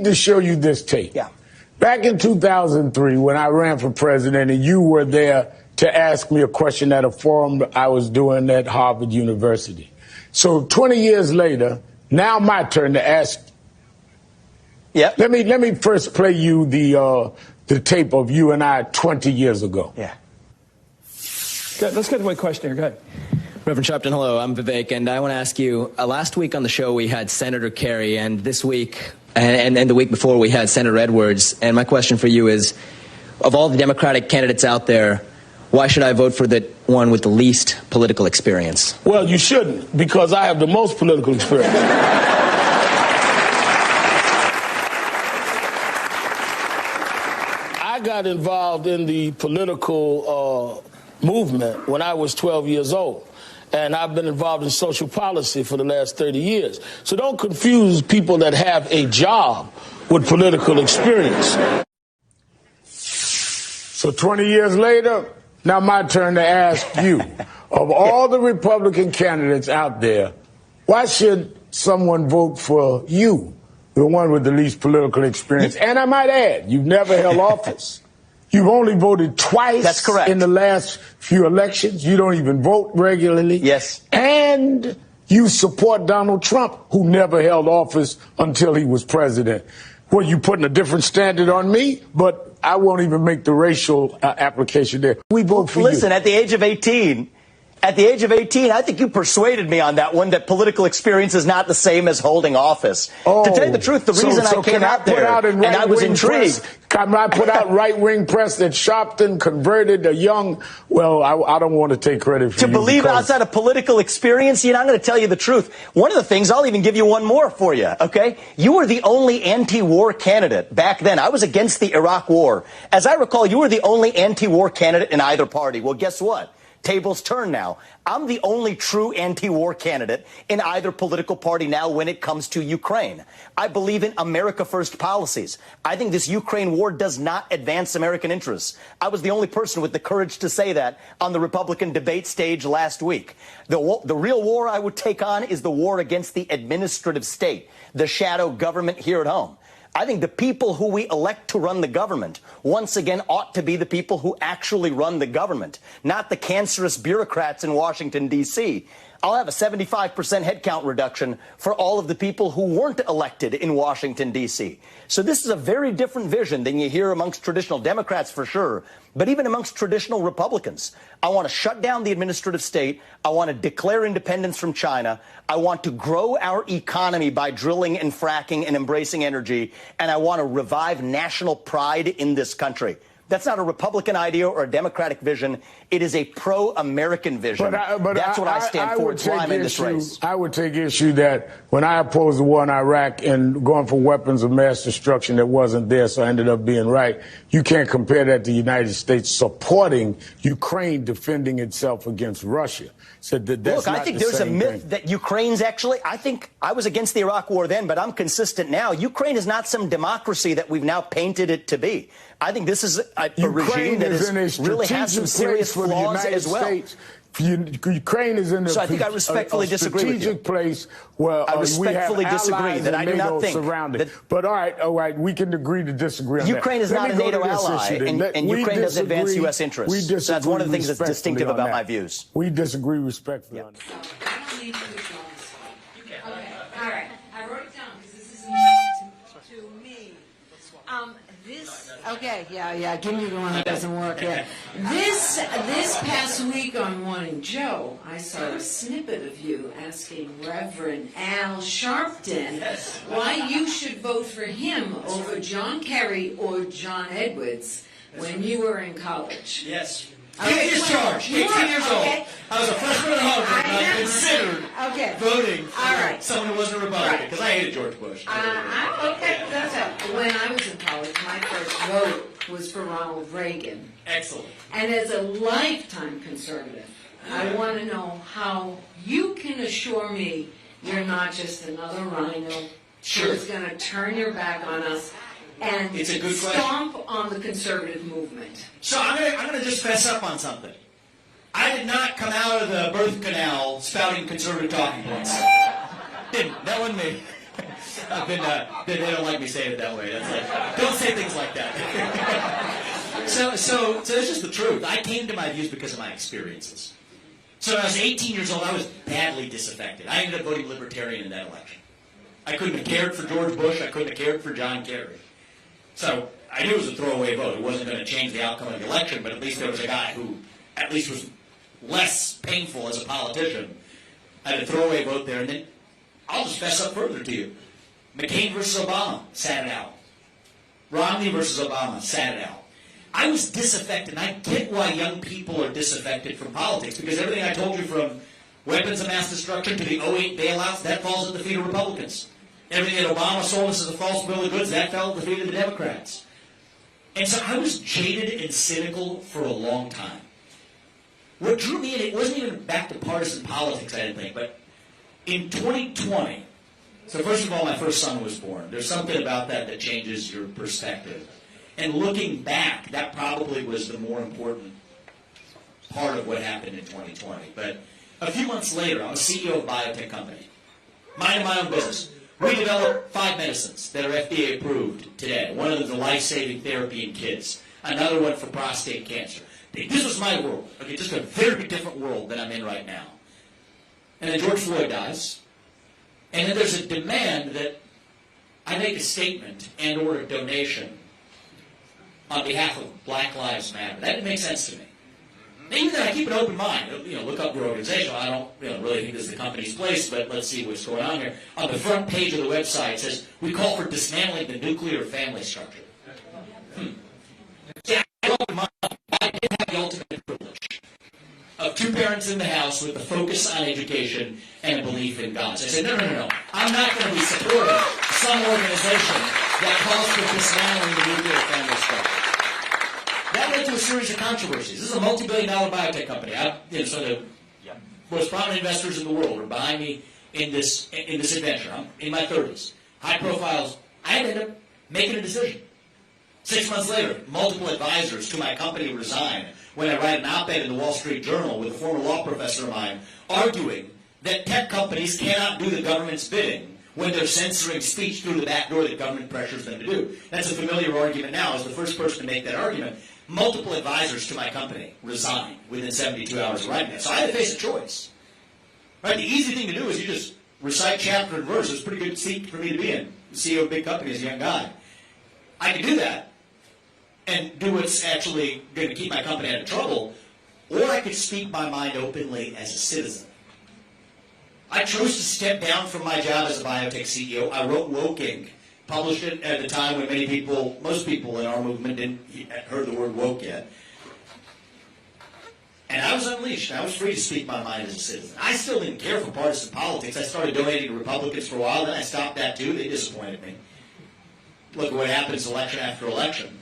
To show you this tape. Yeah. Back in 2003, when I ran for president, and you were there to ask me a question at a forum I was doing at Harvard University. So 20 years later, now my turn to ask. Yeah. Let me first play you the tape of you and I 20 years ago. Yeah. Good. Let's get to my question here. Go ahead. Reverend Sharpton, hello. I'm Vivek, and I want to ask you, last week on the show we had Senator Kerry, and this week, and the week before we had Senator Edwards, and my question for you is, of all the Democratic candidates out there, why should I vote for the one with the least political experience? Well, you shouldn't, because I have the most political experience. I got involved in the political movement when I was 12 years old. And I've been involved in social policy for the last 30 years. So don't confuse people that have a job with political experience. So 20 years later, now my turn to ask you, of all the Republican candidates out there, why should someone vote for you, the one with the least political experience? And I might add, you've never held office. You've only voted twice. That's correct. In the last few elections. You don't even vote regularly. Yes. And you support Donald Trump, who never held office until he was president. Well, you putting a different standard on me, but I won't even make the racial application there. We vote for you. Listen, at the age of 18, I think you persuaded me on that one, that political experience is not the same as holding office. Oh, to tell you the truth, the reason I came out there, and I was intrigued. Can I put out right-wing press that Sharpton converted a young, well, I don't want to take credit for to believe outside of political experience? You know, I'm going to tell you the truth. One of the things, I'll even give you one more for you, okay? You were the only anti-war candidate back then. I was against the Iraq War. As I recall, you were the only anti-war candidate in either party. Well, guess what? Tables turn now. I'm the only true anti-war candidate in either political party now when it comes to Ukraine. I believe in America First policies. I think this Ukraine war does not advance American interests. I was the only person with the courage to say that on the Republican debate stage last week. The real war I would take on is the war against the administrative state, the shadow government here at home. I think the people who we elect to run the government, once again, ought to be the people who actually run the government, not the cancerous bureaucrats in Washington, D.C. I'll have a 75% headcount reduction for all of the people who weren't elected in Washington, D.C. So this is a very different vision than you hear amongst traditional Democrats, for sure, but even amongst traditional Republicans. I want to shut down the administrative state. I want to declare independence from China. I want to grow our economy by drilling and fracking and embracing energy. And I want to revive national pride in this country. That's not a Republican idea or a Democratic vision. It is a pro-American vision. That's what I stand for. It's why I'm in this race. I would take issue that when I opposed the war in Iraq and going for weapons of mass destruction that wasn't there, so I ended up being right. You can't compare that to the United States supporting Ukraine defending itself against Russia. So that's Look, I think there's a myth that Ukraine's actually, I think I was against the Iraq war then, but I'm consistent now. Ukraine is not some democracy that we've now painted it to be. I think this is a regime that really has some serious flaws as well. Ukraine is in a, so I think I respectfully disagree with you. Strategic place where I respectfully we have disagree that I do not think that, but all right, we can agree to disagree on Ukraine that. is not a NATO ally, and Ukraine doesn't advance U.S. interests. So that's one of the things that's distinctive about my views. We disagree respectfully on that. I don't need to response. Okay. All right. I wrote it down because this is important to me. Give me the one that doesn't work. Yeah. This past week on Morning Joe, I saw a snippet of you asking Reverend Al Sharpton why you should vote for him over John Kerry or John Edwards when you were in college. Yes. Give me his charge. 18 years old. I was a freshman at Harvard, and I considered voting for someone who wasn't a Republican, because I hated George Bush. That's it. When I was in college, my first vote was for Ronald Reagan. Excellent. And as a lifetime conservative, I want to know how you can assure me you're not just another rhino who's going to turn your back on us and it's a good stomp on the conservative movement. So I'm gonna just fess up on something. I did not come out of the birth canal spouting conservative talking points. Didn't. That wasn't me. They don't like me saying it that way. That's like, don't say things like that. so it's just the truth. I came to my views because of my experiences. So when I was 18 years old, I was badly disaffected. I ended up voting Libertarian in that election. I couldn't have cared for George Bush. I couldn't have cared for John Kerry. So I knew it was a throwaway vote. It wasn't going to change the outcome of the election, but at least there was a guy who at least was less painful as a politician. I had a throwaway vote there, and then I'll just fess up further to you. McCain versus Obama, sat it out. Romney versus Obama, sat it out. I was disaffected, and I get why young people are disaffected from politics, because everything I told you from weapons of mass destruction to the 08 bailouts, that falls at the feet of Republicans. Everything that Obama sold us as a false bill of goods, that fell at the feet of the Democrats. And so I was jaded and cynical for a long time. What drew me in, it wasn't even back to partisan politics, I didn't think, but in 2020, so first of all, my first son was born. There's something about that that changes your perspective. And looking back, that probably was the more important part of what happened in 2020. But a few months later, I'm a CEO of a biotech company. Minding my own business. We developed 5 medicines that are FDA approved today. One of them is a life-saving therapy in kids. Another one for prostate cancer. This was my world. Okay, just a very different world than I'm in right now. And then George Floyd dies. And then there's a demand that I make a statement and or a donation on behalf of Black Lives Matter. That didn't make sense to me. Even then, I keep an open mind. Look up your organization. I don't really think this is the company's place, but let's see what's going on here. On the front page of the website, it says, we call for dismantling the nuclear family structure. Yeah, I did have the ultimate privilege of 2 parents in the house with a focus on education and a belief in God. So I said, no. I'm not going to be supporting some organization that calls for dismantling the nuclear family structure. That led to a series of controversies. This is a multi-billion-dollar biotech company. So the most prominent investors in the world are behind me in this adventure. I'm in my 30s. High profiles. I ended up making a decision. 6 months later, multiple advisors to my company resign when I write an op-ed in the Wall Street Journal with a former law professor of mine arguing that tech companies cannot do the government's bidding when they're censoring speech through the back door that government pressures them to do. That's a familiar argument now. As the first person to make that argument, multiple advisors to my company resigned within 72 hours of writing that. So I had to face a choice. Right? The easy thing to do is you just recite chapter and verse. It's a pretty good seat for me to be in. The CEO of a big company as a young guy. I could do that and do what's actually going to keep my company out of trouble, or I could speak my mind openly as a citizen. I chose to step down from my job as a biotech CEO. I wrote Woke Inc., published it at a time when most people in our movement didn't heard the word woke yet. And I was unleashed. I was free to speak my mind as a citizen. I still didn't care for partisan politics. I started donating to Republicans for a while, then I stopped that too. They disappointed me. Look at what happens election after election.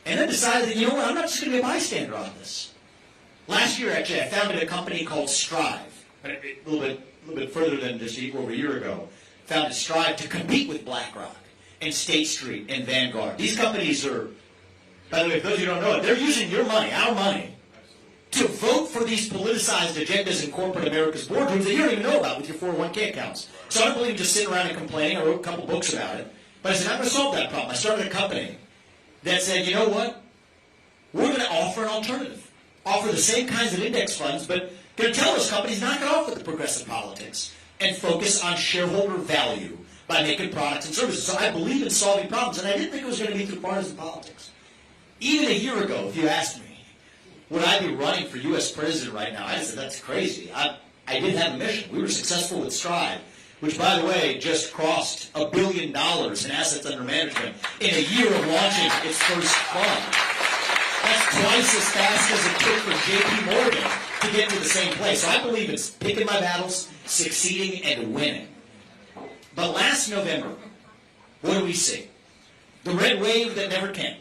And then decided that, I'm not just going to be a bystander on this. Last year, actually, I founded a company called Strive, a little bit further than just over a year ago. Founded Strive to compete with BlackRock and State Street and Vanguard. These companies are, by the way, for those of you who don't know it, they're using your money, our money, to vote for these politicized agendas in corporate America's boardrooms that you don't even know about with your 401k accounts. So I don't believe in just sitting around and complaining. I wrote a couple books about it. But I said, I'm going to solve that problem. I started a company that said, you know what? We're going to offer an alternative. Offer the same kinds of index funds, but going to tell those companies knock it off with the progressive politics and focus on shareholder value by making products and services. So I believe in solving problems, and I didn't think it was going to be through partisan politics. Even a year ago, if you asked me, would I be running for U.S. president right now? I said, that's crazy. I did have a mission. We were successful with Strive, which, by the way, just crossed $1 billion in assets under management in a year of launching its first fund. That's twice as fast as it took for J.P. Morgan to get to the same place. So I believe it's picking my battles, succeeding, and winning. But last November, what do we see? The red wave that never came.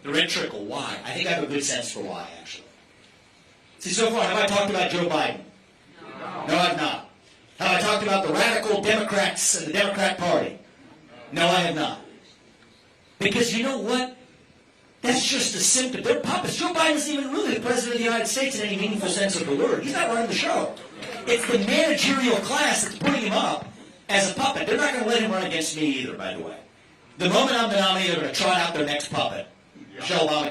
The red trickle. Why? I think I have a good sense for why, actually. See, so far, have I talked about Joe Biden? No, I've not. Have I talked about the radical Democrats and the Democrat Party? No, I have not. Because you know what? That's just a symptom. They're puppets. Joe Biden isn't even really the president of the United States in any meaningful sense of the word. He's not running the show. It's the managerial class that's putting him up as a puppet. They're not going to let him run against me either, by the way. The moment I'm the nominee, they're going to trot out their next puppet. Michelle Obama